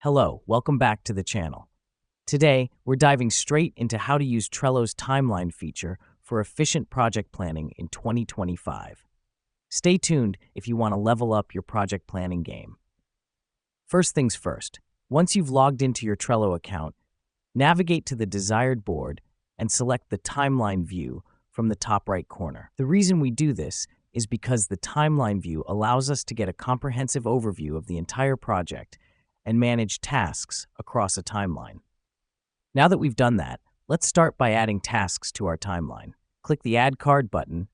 Hello, welcome back to the channel. Today, we're diving straight into how to use Trello's timeline feature for efficient project planning in 2025. Stay tuned if you want to level up your project planning game. First things first, once you've logged into your Trello account, navigate to the desired board and select the timeline view from the top right corner. The reason we do this is because the timeline view allows us to get a comprehensive overview of the entire project and manage tasks across a timeline. Now that we've done that, let's start by adding tasks to our timeline. Click the Add Card button,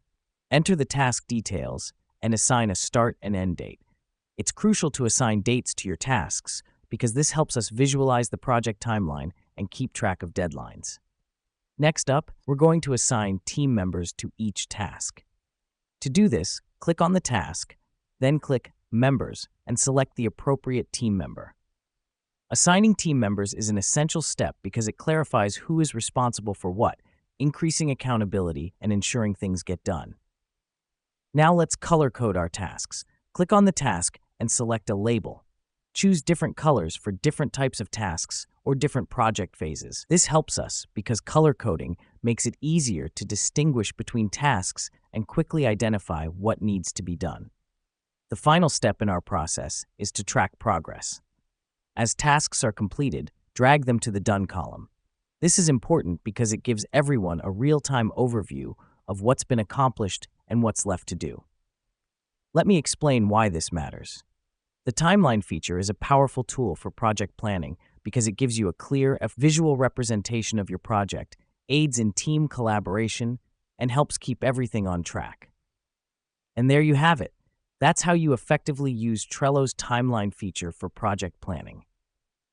enter the task details, and assign a start and end date. It's crucial to assign dates to your tasks because this helps us visualize the project timeline and keep track of deadlines. Next up, we're going to assign team members to each task. To do this, click on the task, then click Members and select the appropriate team member. Assigning team members is an essential step because it clarifies who is responsible for what, increasing accountability and ensuring things get done. Now let's color code our tasks. Click on the task and select a label. Choose different colors for different types of tasks or different project phases. This helps us because color coding makes it easier to distinguish between tasks and quickly identify what needs to be done. The final step in our process is to track progress. As tasks are completed, drag them to the Done column. This is important because it gives everyone a real-time overview of what's been accomplished and what's left to do. Let me explain why this matters. The timeline feature is a powerful tool for project planning because it gives you a clear, visual representation of your project, aids in team collaboration, and helps keep everything on track. And there you have it. That's how you effectively use Trello's timeline feature for project planning.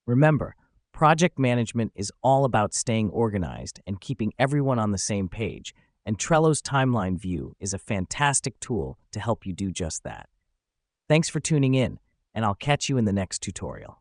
Remember, project management is all about staying organized and keeping everyone on the same page, and Trello's timeline view is a fantastic tool to help you do just that. Thanks for tuning in, and I'll catch you in the next tutorial.